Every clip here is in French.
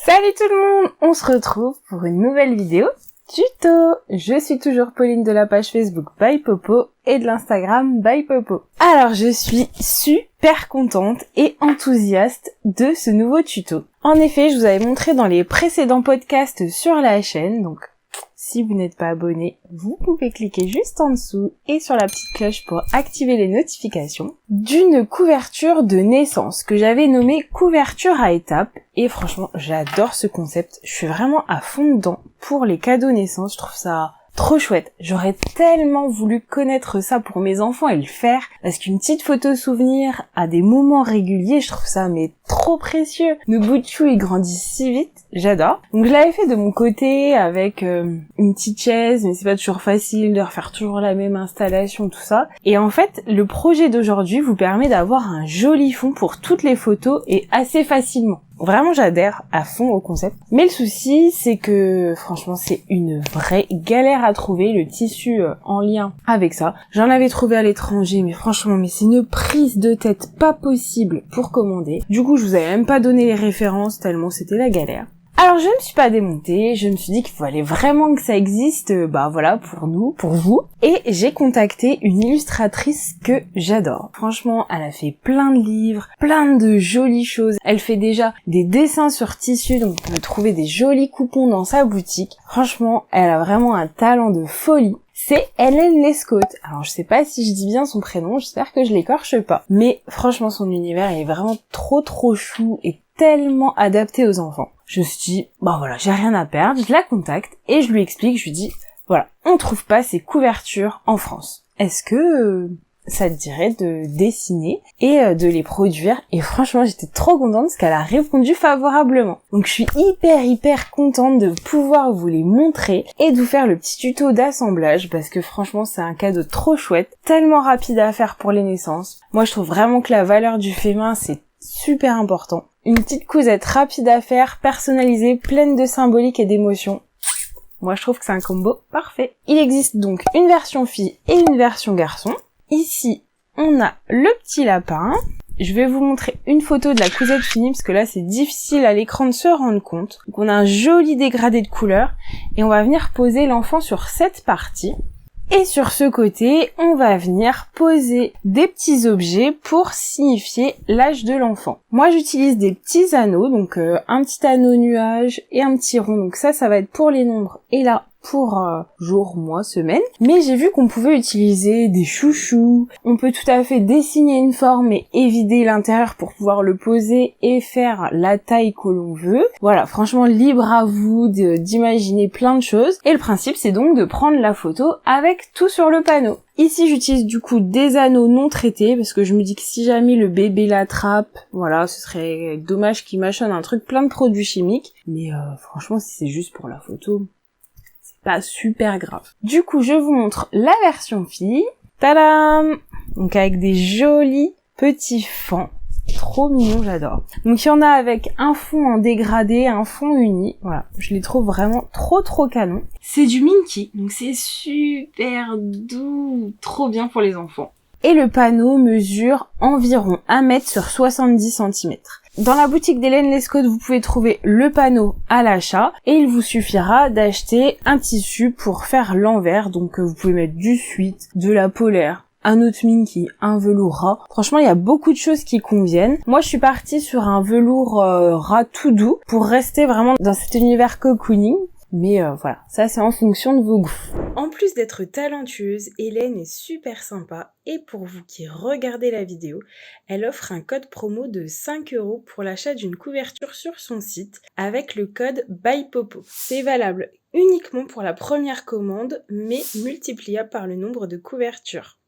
Salut tout le monde, on se retrouve pour une nouvelle vidéo tuto. Je suis toujours Pauline de la page Facebook By Popo et de l'Instagram By Popo. Alors je suis super contente et enthousiaste de ce nouveau tuto. En effet, je vous avais montré dans les précédents podcasts sur la chaîne, donc si vous n'êtes pas abonné, vous pouvez cliquer juste en dessous et sur la petite cloche pour activer les notifications d'une couverture de naissance que j'avais nommée couverture à étapes. Et franchement, j'adore ce concept. Je suis vraiment à fond dedans pour les cadeaux naissance. Je trouve ça trop chouette. J'aurais tellement voulu connaître ça pour mes enfants et le faire, parce qu'une petite photo souvenir à des moments réguliers, je trouve ça mais trop précieux. Nos bouts de chou, ils grandissent si vite. J'adore. Donc je l'avais fait de mon côté avec une petite chaise, mais c'est pas toujours facile de refaire toujours la même installation, tout ça. Et en fait, le projet d'aujourd'hui vous permet d'avoir un joli fond pour toutes les photos et assez facilement. Vraiment, j'adhère à fond au concept. Mais le souci, c'est que, franchement, c'est une vraie galère à trouver, le tissu en lien avec ça. J'en avais trouvé à l'étranger, mais franchement, c'est une prise de tête pas possible pour commander. Du coup, je vous avais même pas donné les références tellement c'était la galère. Alors je me suis pas démontée, je me suis dit qu'il fallait vraiment que ça existe, voilà, pour nous, pour vous. Et j'ai contacté une illustratrice que j'adore. Franchement, elle a fait plein de livres, plein de jolies choses. Elle fait déjà des dessins sur tissu, donc on peut trouver des jolis coupons dans sa boutique. Franchement, elle a vraiment un talent de folie. C'est Hélène Lescaut. Alors je sais pas si je dis bien son prénom, j'espère que je l'écorche pas. Mais franchement, son univers est vraiment trop chou et tellement adapté aux enfants. Je me suis dit, voilà, j'ai rien à perdre, je la contacte et je lui explique, je lui dis, voilà, on trouve pas ces couvertures en France. Est-ce que ça te dirait de dessiner et de les produire? Et franchement, j'étais trop contente parce qu'elle a répondu favorablement. Donc je suis hyper contente de pouvoir vous les montrer et de vous faire le petit tuto d'assemblage parce que franchement, c'est un cadeau trop chouette, tellement rapide à faire pour les naissances. Moi, je trouve vraiment que la valeur du fait main, c'est super important. Une petite cousette rapide à faire, personnalisée, pleine de symboliques et d'émotions. Moi, je trouve que c'est un combo parfait. Il existe donc une version fille et une version garçon. Ici, on a le petit lapin. Je vais vous montrer une photo de la cousette finie parce que là, c'est difficile à l'écran de se rendre compte. Donc, on a un joli dégradé de couleurs et on va venir poser l'enfant sur cette partie. Et sur ce côté, on va venir poser des petits objets pour signifier l'âge de l'enfant. Moi, j'utilise des petits anneaux, donc un petit anneau nuage et un petit rond. Donc ça va être pour les nombres et là, pour jour, mois, semaine. Mais j'ai vu qu'on pouvait utiliser des chouchous. On peut tout à fait dessiner une forme et vider l'intérieur pour pouvoir le poser et faire la taille que l'on veut. Voilà, franchement, libre à vous d'imaginer plein de choses. Et le principe, c'est donc de prendre la photo avec tout sur le panneau. Ici, j'utilise du coup des anneaux non traités parce que je me dis que si jamais le bébé l'attrape, voilà, ce serait dommage qu'il mâchonne un truc plein de produits chimiques. Mais franchement, si c'est juste pour la photo, pas super grave. Du coup, je vous montre la version fille. Tadam! Donc avec des jolis petits fonds. Trop mignon, j'adore. Donc il y en a avec un fond en dégradé, un fond uni. Voilà, je les trouve vraiment trop canon. C'est du Minky, donc c'est super doux, trop bien pour les enfants. Et le panneau mesure environ 1 mètre sur 70 cm. Dans la boutique d'Hélène Lescaut, vous pouvez trouver le panneau à l'achat et il vous suffira d'acheter un tissu pour faire l'envers. Donc vous pouvez mettre du suite, de la polaire, un autre Minky, un velours ras. Franchement, il y a beaucoup de choses qui conviennent. Moi, je suis partie sur un velours ras tout doux pour rester vraiment dans cet univers cocooning. Mais voilà, ça c'est en fonction de vos goûts. En plus d'être talentueuse, Hélène est super sympa et pour vous qui regardez la vidéo, elle offre un code promo de 5 € pour l'achat d'une couverture sur son site avec le code BYPOPO. C'est valable uniquement pour la première commande mais multipliable par le nombre de couvertures.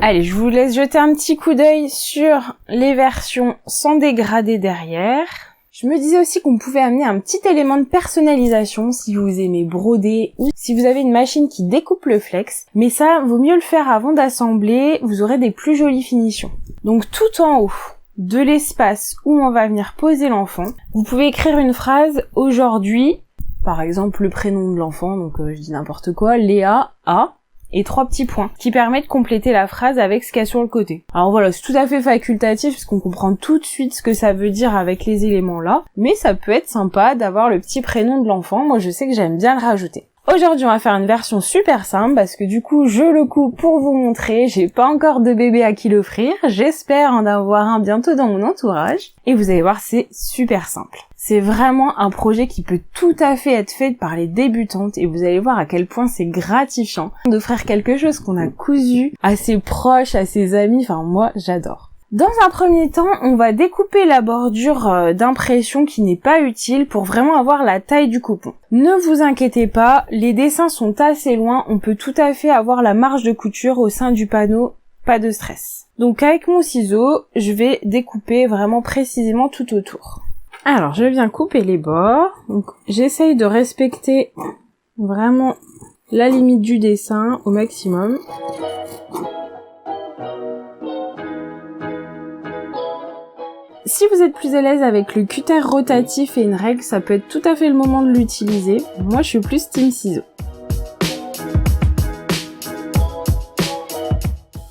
Allez, je vous laisse jeter un petit coup d'œil sur les versions sans dégradé derrière. Je me disais aussi qu'on pouvait amener un petit élément de personnalisation si vous aimez broder ou si vous avez une machine qui découpe le flex. Mais ça, vaut mieux le faire avant d'assembler, vous aurez des plus jolies finitions. Donc tout en haut de l'espace où on va venir poser l'enfant, vous pouvez écrire une phrase « Aujourd'hui », par exemple le prénom de l'enfant, donc je dis n'importe quoi, Léa a... et 3 petits points qui permettent de compléter la phrase avec ce qu'il y a sur le côté. Alors voilà, c'est tout à fait facultatif parce qu'on comprend tout de suite ce que ça veut dire avec les éléments là, mais ça peut être sympa d'avoir le petit prénom de l'enfant. Moi je sais que j'aime bien le rajouter. Aujourd'hui on va faire une version super simple parce que du coup je le coupe pour vous montrer, j'ai pas encore de bébé à qui l'offrir, j'espère en avoir un bientôt dans mon entourage et vous allez voir c'est super simple. C'est vraiment un projet qui peut tout à fait être fait par les débutantes et vous allez voir à quel point c'est gratifiant d'offrir quelque chose qu'on a cousu à ses proches, à ses amis, enfin moi j'adore. Dans un premier temps, on va découper la bordure d'impression qui n'est pas utile pour vraiment avoir la taille du coupon. Ne vous inquiétez pas, les dessins sont assez loin, on peut tout à fait avoir la marge de couture au sein du panneau, pas de stress. Donc avec mon ciseau, je vais découper vraiment précisément tout autour. Alors je viens couper les bords, donc j'essaye de respecter vraiment la limite du dessin au maximum. Si vous êtes plus à l'aise avec le cutter rotatif et une règle, ça peut être tout à fait le moment de l'utiliser. Moi, je suis plus team ciseaux.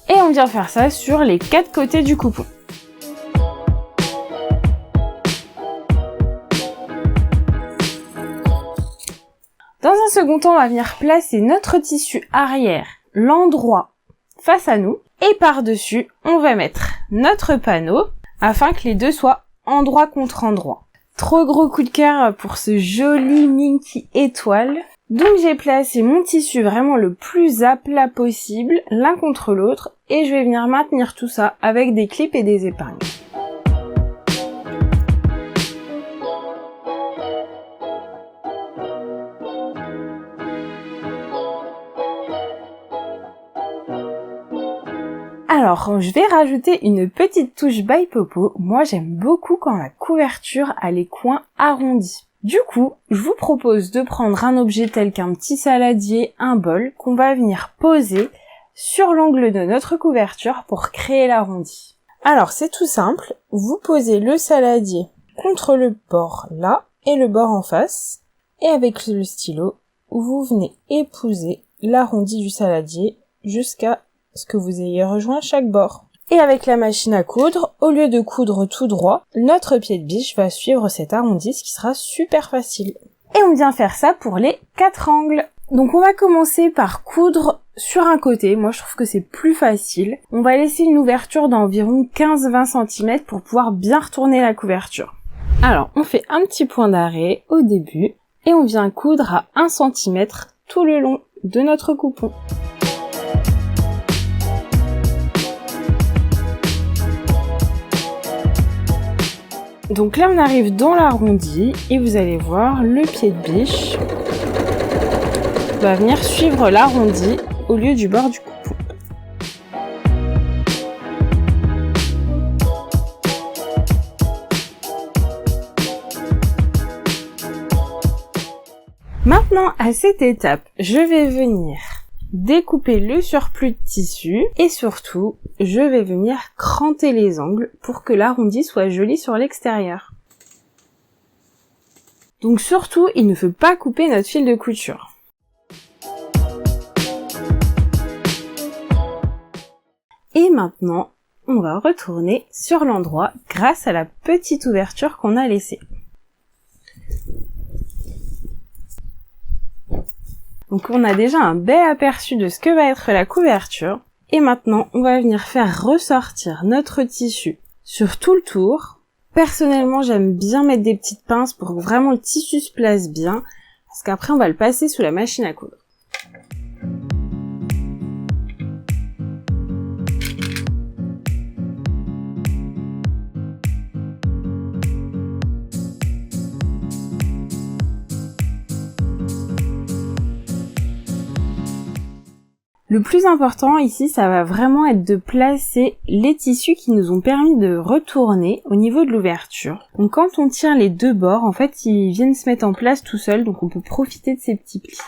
Et on vient faire ça sur les 4 côtés du coupon. Dans un second temps, on va venir placer notre tissu arrière, l'endroit face à nous. Et par-dessus, on va mettre notre panneau, afin que les deux soient endroit contre endroit. Trop gros coup de cœur pour ce joli Minky étoile. Donc j'ai placé mon tissu vraiment le plus à plat possible, l'un contre l'autre, et je vais venir maintenir tout ça avec des clips et des épingles. Alors, je vais rajouter une petite touche by Popo. Moi, j'aime beaucoup quand la couverture a les coins arrondis. Du coup, je vous propose de prendre un objet tel qu'un petit saladier, un bol, qu'on va venir poser sur l'angle de notre couverture pour créer l'arrondi. Alors, c'est tout simple. Vous posez le saladier contre le bord là et le bord en face. Et avec le stylo, vous venez épouser l'arrondi du saladier jusqu'à ce que vous ayez rejoint chaque bord. Et avec la machine à coudre, au lieu de coudre tout droit, notre pied de biche va suivre cet arrondi, ce qui sera super facile. Et on vient faire ça pour les 4 angles. Donc on va commencer par coudre sur un côté, moi je trouve que c'est plus facile. On va laisser une ouverture d'environ 15-20 cm pour pouvoir bien retourner la couverture. Alors on fait un petit point d'arrêt au début, et on vient coudre à 1 cm tout le long de notre coupon. Donc là on arrive dans l'arrondi et vous allez voir le pied de biche va venir suivre l'arrondi au lieu du bord du coupon. Maintenant à cette étape, je vais venir découper le surplus de tissu et surtout, je vais venir cranter les angles pour que l'arrondi soit joli sur l'extérieur. Donc surtout, il ne faut pas couper notre fil de couture. Et maintenant, on va retourner sur l'endroit grâce à la petite ouverture qu'on a laissée. Donc on a déjà un bel aperçu de ce que va être la couverture. Et maintenant, on va venir faire ressortir notre tissu sur tout le tour. Personnellement, j'aime bien mettre des petites pinces pour que vraiment le tissu se place bien, parce qu'après on va le passer sous la machine à coudre. Le plus important ici, ça va vraiment être de placer les tissus qui nous ont permis de retourner au niveau de l'ouverture. Donc quand on tire les deux bords, en fait, ils viennent se mettre en place tout seuls, donc on peut profiter de ces petits plis.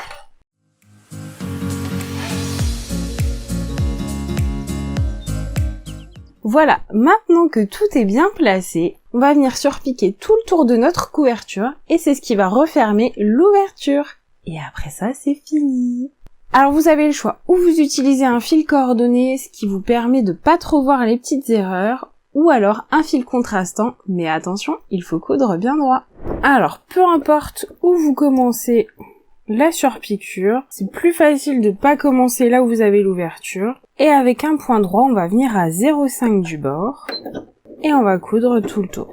Voilà, maintenant que tout est bien placé, on va venir surpiquer tout le tour de notre couverture et c'est ce qui va refermer l'ouverture. Et après ça, c'est fini. Alors vous avez le choix, ou vous utilisez un fil coordonné, ce qui vous permet de pas trop voir les petites erreurs, ou alors un fil contrastant, mais attention, il faut coudre bien droit. Alors, peu importe où vous commencez la surpiqûre, c'est plus facile de pas commencer là où vous avez l'ouverture. Et avec un point droit, on va venir à 0,5 du bord, et on va coudre tout le tour.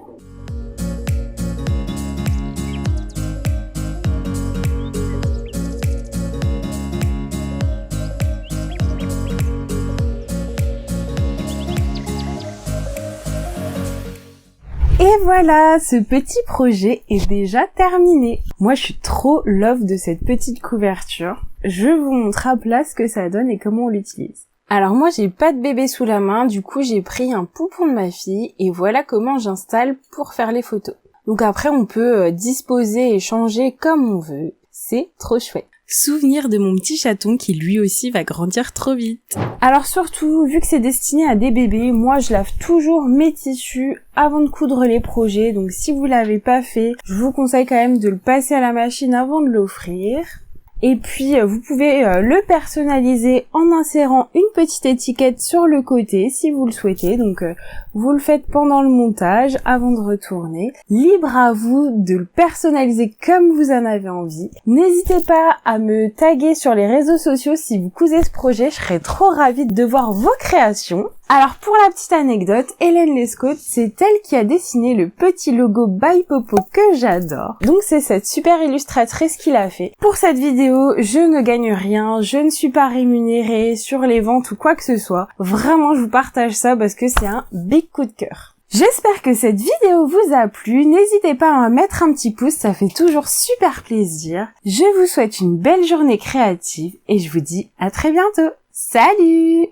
Et voilà, ce petit projet est déjà terminé. Moi, je suis trop love de cette petite couverture. Je vous montre à plat ce que ça donne et comment on l'utilise. Alors moi, j'ai pas de bébé sous la main, du coup, j'ai pris un poupon de ma fille et voilà comment j'installe pour faire les photos. Donc après, on peut disposer et changer comme on veut. C'est trop chouette. Souvenir de mon petit chaton qui lui aussi va grandir trop vite. Alors surtout, vu que c'est destiné à des bébés, moi je lave toujours mes tissus avant de coudre les projets. Donc si vous l'avez pas fait, je vous conseille quand même de le passer à la machine avant de l'offrir. Et puis vous pouvez le personnaliser en insérant une petite étiquette sur le côté si vous le souhaitez. Donc vous le faites pendant le montage avant de retourner. Libre à vous de le personnaliser comme vous en avez envie. N'hésitez pas à me taguer sur les réseaux sociaux si vous cousez ce projet. Je serais trop ravie de voir vos créations. Alors pour la petite anecdote, Hélène Lescaut, c'est elle qui a dessiné le petit logo By Popo que j'adore. Donc c'est cette super illustratrice qui l'a fait. Pour cette vidéo, je ne gagne rien, je ne suis pas rémunérée sur les ventes ou quoi que ce soit. Vraiment, je vous partage ça parce que c'est un big coup de cœur. J'espère que cette vidéo vous a plu. N'hésitez pas à mettre un petit pouce, ça fait toujours super plaisir. Je vous souhaite une belle journée créative et je vous dis à très bientôt. Salut!